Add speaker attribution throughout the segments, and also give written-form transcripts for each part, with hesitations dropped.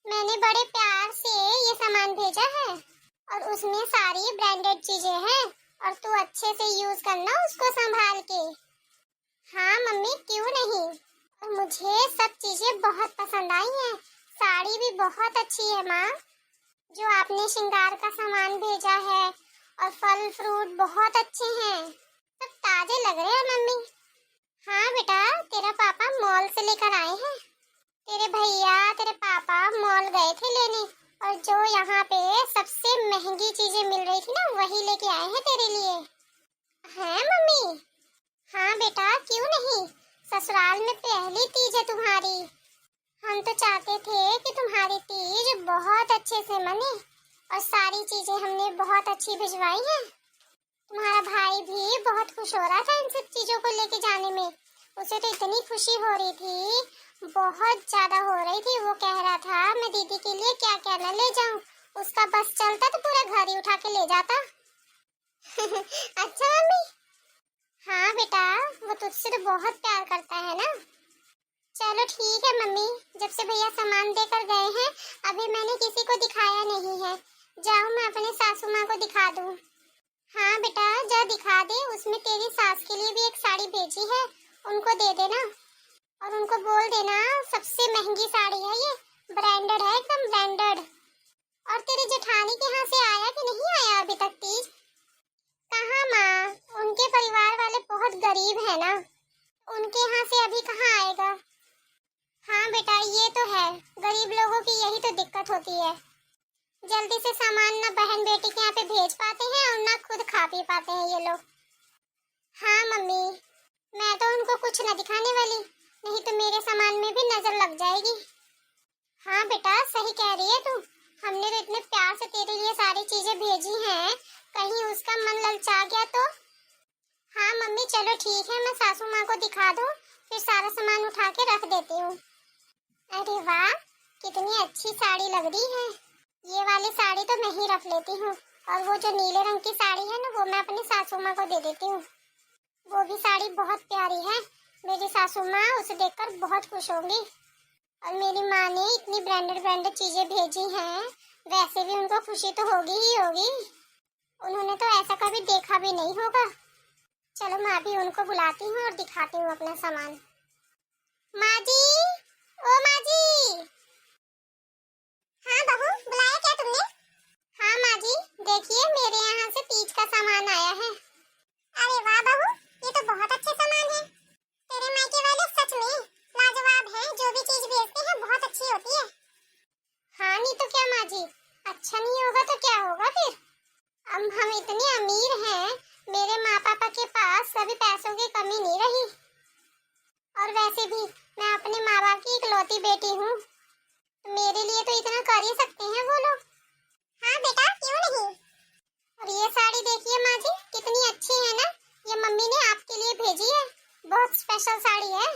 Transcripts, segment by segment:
Speaker 1: मैंने बड़े प्यार से ये सामान भेजा है और उसमें सारी ब्रांडेड चीजें हैं और तू अच्छे से यूज करना उसको संभाल के। हाँ मम्मी, क्यों नहीं। और मुझे सब चीजें बहुत पसंद आई हैं। साड़ी भी बहुत अच्छी है माँ। जो आपने श्रृंगार का सामान भेजा है और फल फ्रूट बहुत अच्छे हैं। सब ताजे लग रहे हैं मम्मी। हाँ बेटा, तेरा पापा मॉल से लेकर आए हैं। तेरे भैया तेरे पापा मॉल गए थे लेने और जो यहाँ पे सबसे महंगी चीजें मिल रही थी ना, वही लेके आए हैं तेरे लिए। हैं मम्मी? हाँ बेटा, क्यों नहीं। ससुराल में पहली तीज है तुम्हारी। हम तो चाहते थे कि तुम्हारी तीज बहुत अच्छे से मने और सारी चीजें हमने बहुत अच्छी भिजवाई हैं। तुम्हारा भाई भी बहुत खुश हो रहा था इन सब चीजों को लेके जाने में। उसे तो इतनी खुशी हो रही थी, बहुत ज्यादा हो रही थी। वो कह रहा था मैं दीदी के लिए क्या क्या न ले जाऊं। उसका बस चलता तो पूरा घर ही उठा के ले जाता। अच्छा मम्मी? हाँ बेटा, वो तुझसे तो बहुत प्यार करता है ना। चलो ठीक है मम्मी, जब से भैया सामान देकर गए हैं अभी मैंने किसी को दिखाया नहीं है। जाओ मैं अपने सासू माँ को दिखा दूँ। हाँ बेटा जा दिखा दे। उसमें तेरी सास के लिए भी एक साड़ी भेजी है, उनको दे देना और उनको बोल देना सबसे महंगी साड़ी है ये, ब्रांडेड है एकदम ब्रांडेड। और तेरे जेठानी के यहाँ से आया कि नहीं आया अभी तक तीज? कहाँ माँ, उनके परिवार वाले बहुत गरीब है ना, उनके यहाँ से अभी कहाँ आएगा। हाँ बेटा ये तो है, गरीब लोगों की यही तो दिक्कत होती है। जल्दी से सामान ना बहन बेटी के यहाँ पे भेज पाते हैं और ना खुद खा पी पाते हैं ये लोग। हाँ मम्मी, मैं तो उनको कुछ न दिखाने वाली, नहीं तो मेरे सामान में भी नजर लग जाएगी। हाँ बेटा सही कह रही है तू। हमने तो इतने प्यार से तेरे लिए सारी चीजें भेजी हैं, कहीं उसका मन ललचा गया तो। हाँ मम्मी चलो ठीक है, मैं सासू माँ को दिखा दूँ, फिर सारा सामान उठा के रख देती हूँ। अरे वाह, कितनी अच्छी साड़ी लग रही है। ये वाली साड़ी तो मैं ही रख लेती हूँ और वो जो नीले रंग की साड़ी है ना, वो मैं अपनी सासू माँ को दे देती हूँ। वो भी साड़ी बहुत प्यारी है। मेरी सासू माँ उसे देखकर बहुत खुश होंगी। और मेरी माँ ने इतनी ब्रांडेड ब्रांडेड चीजें भेजी हैं, वैसे भी उनको खुशी तो होगी ही होगी। उन्होंने तो ऐसा कभी देखा भी नहीं होगा। चलो मैं अभी उनको बुलाती हूँ और दिखाती हूँ अपना सामान। माँ जी, ओ माँ जी। हाँ बहू, बुलाया क्या तुमने? हाँ माँ जी, देखिए मेरे यहाँ से तीज का सामान आया है। अरे वाह बहू, ये तो बहुत अच्छे सामान है। तेरे मायके वाले सच में लाजवाब हैं, जो भी चीज भेजते हैं बहुत अच्छी होती है। हाँ नहीं तो क्या माँ जी, अच्छा नहीं होगा तो क्या होगा फिर। अब हम इतने अमीर हैं, मेरे माँ पापा के पास कभी पैसों की कमी नहीं रही। और वैसे भी मैं अपने माँ बाप की इकलौती बेटी हूँ, तो मेरे लिए तो इतना कर ही सकते हैं वो लोग। हाँ बेटा क्यों नहीं। और ये साड़ी देखिए माँ जी, कितनी अच्छी है ना। ये मम्मी ने आपके लिए भेजी है, बहुत स्पेशल साड़ी है,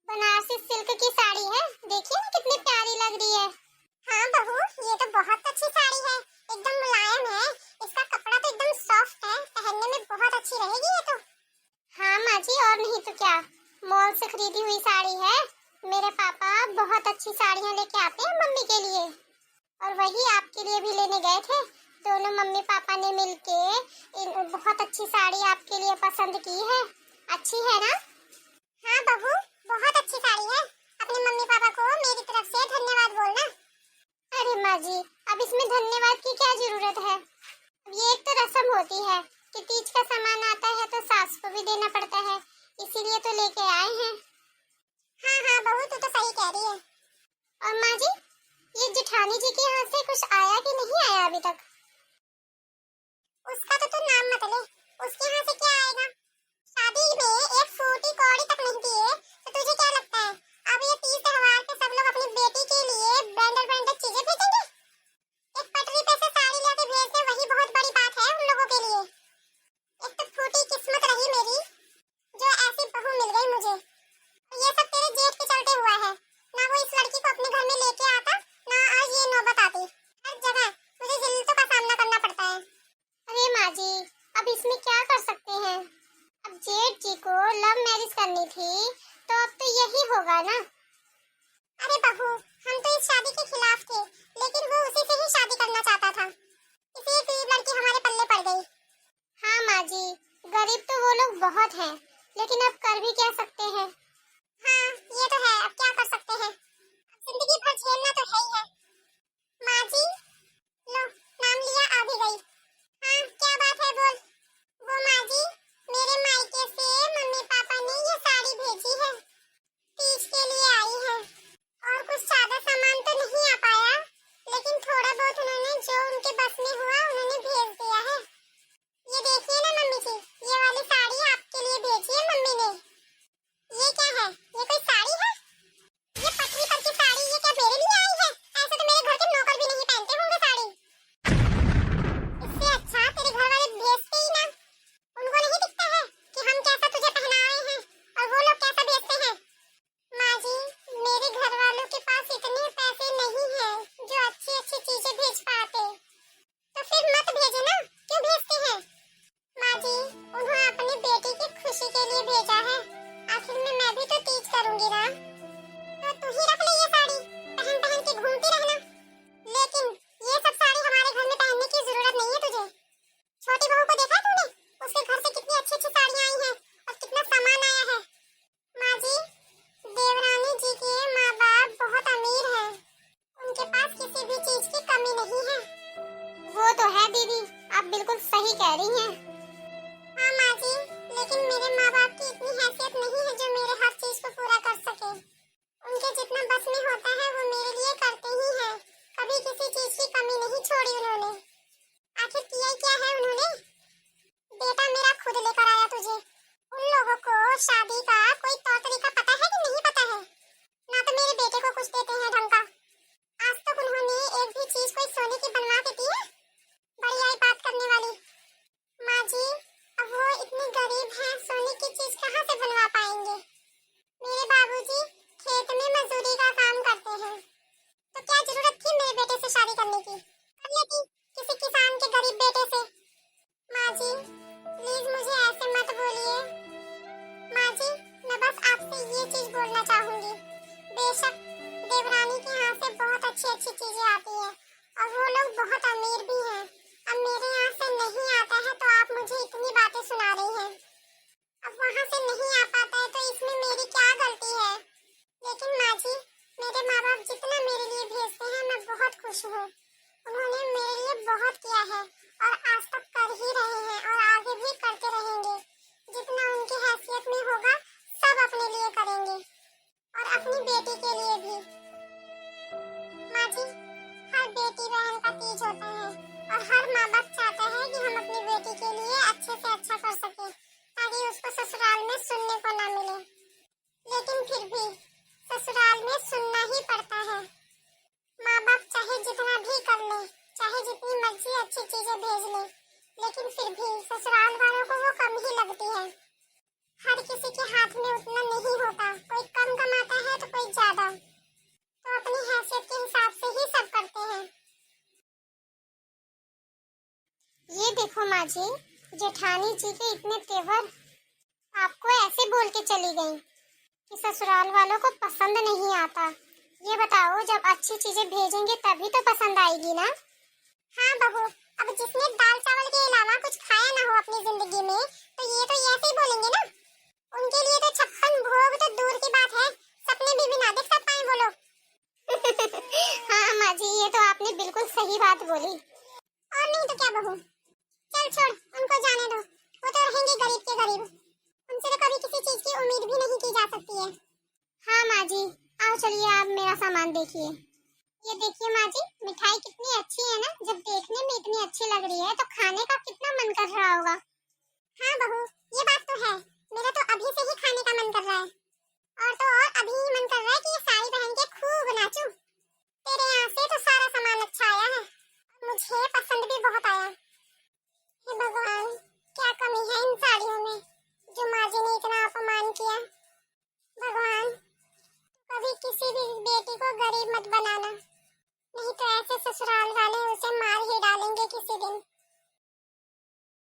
Speaker 1: बनारसी सिल्क की साड़ी है। देखिए ना कितनी प्यारी लग रही है। हाँ बहू, ये तो बहुत अच्छी साड़ी है, एकदम मुलायम है। इसका कपड़ा तो एकदम सॉफ्ट है, पहनने में बहुत अच्छी रहेगी ये तो। हाँ माँ जी, और नहीं तो क्या, मॉल से खरीदी हुई साड़ी है। मेरे पापा बहुत अच्छी साड़ियाँ लेके आते हैं मम्मी के लिए, और वही आपके लिए भी लेने गए थे। दोनों मम्मी पापा ने मिलके बहुत अच्छी साड़ी आपके लिए पसंद की है। अच्छी है ना? हाँ बहू, बहुत अच्छी साड़ी है। अपने मम्मी पापा को मेरी तरफ से धन्यवाद बोलना। अरे माँ जी, अब इसमें धन्यवाद की क्या जरूरत है। ये एक तो रस्म होती है कि तीज का सामान आता है तो सास को भी देना पड़ता है, इसीलिए तो लेके आए हैं। हाँ हाँ बहू, तू तो सही कह रही है। और माँ जी, ये जेठानी जी के यहाँ से कुछ आया कि नहीं आया अभी तक? उसका तो तू नाम मत ले, उसके यहाँ से क्या आएगा। शादी में एक फूटी कौड़ी तक नहीं दिए, तो तुझे क्या लगता है अब ये तीज त्योहार पे सब लोग अपनी बेटी के लिए ब्रांडेड ब्रांडेड चीजें भेजेंगे? एक पटरी पे से साड़ी लेके भेज दे, वही बहुत बड़ी बात है उन लोगों के लिए। एक तो फूटी किस्मत रही मेरी, जो ऐसी बहू मिल गई मुझे। ये सब तेरे जेठ के चलते हुआ है, ना वो इस लड़की को अपने घर में लेके आता, ना आज ये नौबत आती। हर जगह मुझे जिल्लतों का सामना करना पड़ता है। अरे माँ जी, अब इसमें क्या कर सकते हैं। अब जेठ जी को लव मैरिज करनी थी तो अब तो यही होगा ना। अरे बहू, हम तो इस शादी के खिलाफ थे, कह रही हैं। हाँ माँ जी, लेकिन मेरे माँ बाप की इतनी हैसियत नहीं है जो मेरे हर चीज को पूरा कर सके। उनके जितना बस में होता है वो मेरे लिए करते ही हैं। कभी किसी चीज की कमी नहीं छोड़ी उन्होंने। आखिर किया ही क्या है उन्होंने? बेटा मेरा खुद लेकर आया तुझे। उन लोगों को शादी का कोई तौर तरीका पता है कि नहीं पता है? ना तो मेरे बेटे को कुछ देते हैं ढंग का। आज तक उन्होंने एक भी चीज कोई सोने की बनवा के दी है? बढ़िया ही बात करने वाली। माँ जी, अब वो इतने गरीब हैं, सोने की चीज कहाँ से बनवा पाएंगे? मेरे बाबूजी खेत में मजदूरी का काम करते हैं, तो क्या जरूरत थी मेरे बेटे से शादी करने की? कर लेती किसी किसान के गरीब बेटे से। माँ जी, प्लीज मुझे ऐसे मत बोलिए। माँ जी, मैं बस आपसे ये चीज बोलना चाहूंगी। बेशक देवरानी के यहाँ से बहुत अच्छी अच्छी चीजें आती हैं और वो लोग बहुत अमीर भी हैं। अब मेरे यहाँ से नहीं आता है तो आप मुझे इतनी बातें सुना रही हैं। अब वहाँ से नहीं आ पाता है तो इसमें मेरी क्या गलती है? लेकिन माँ जी, मेरे माँ बाप जितना मेरे लिए भेजते हैं मैं बहुत खुश हूँ। उन्होंने मेरे लिए बहुत किया है और आज तक कर ही रहे हैं और आगे भी करते रहेंगे। जितना उनकी हैसियत में होगा सब अपने लिए करेंगे और अपनी बेटी के लिए भी। माँ जी, हर बेटी बहन का तीज होता है और हर माँ बाप चाहता है कि हम अपनी बेटी के लिए अच्छे से अच्छा कर सकें ताकि उसको ससुराल में सुनने को ना मिले। लेकिन फिर भी ससुराल में सुनना ही पड़ता है। माँ बाप चाहे जितना भी कर ले, चाहे जितनी मर्जी अच्छी चीजें भेज ले, लेकिन फिर भी ससुराल वालों को वो कम ही लगती है। हर किसी के हाथ में उतना नहीं होता, कोई कम कमाता है तो कोई ज्यादा, तो अपनी हैसियत के हिसाब से ही सब करते हैं। ये देखो माँ जी, जेठानी जी के इतने तेवर आपको ऐसे बोल के चली गई कि ससुराल वालों को पसंद नहीं आता। ये बताओ, जब अच्छी चीजें भेजेंगे तभी तो पसंद आएगी ना? हाँ बहू, अब जिसने दाल चावल के अलावा कुछ खाया ना हो अपनी जिंदगी में तो ये तो ऐसे ही बोलेंगे ना। उनके लिए तो 56 भोग तो दूर की बात है, सपने भी ना देख पाए वो लोग। हाँ माँ जी, ये तो आपने बिल्कुल सही बात बोली। और नहीं तो क्या बहू, चल छोड़, उनको जाने दो। वो तो रहेंगे गरीब के गरीब, उनसे तो कभी किसी चीज की उम्मीद भी नहीं की जा सकती है। हाँ माँ जी, आओ चलिए आप मेरा सामान देखिए। ये देखिए माँ जी, मिठाई कितनी अच्छी है ना। जब देखने में इतनी अच्छी लग रही है तो खाने का कितना मन कर रहा होगा। हाँ बहू, ये बात तो है, मेरा तो अभी से ही खाने का मन कर रहा है। और तो और अभी ही मन कर रहा है कि ये साड़ी पहन के खूब नाचूं। तेरे यहाँ से तो सारा सामान अच्छा आया है, मुझे पसंद भी बहुत आया। हे भगवान, क्या कमी है इन साड़ियों में जो माँ जी ने इतना अपमान किया। भगवान, कभी किसी भी बेटी को गरीब मत बनाना, नहीं तो ऐसे ससुराल वाले उसे मार ही डालेंगे किसी दिन।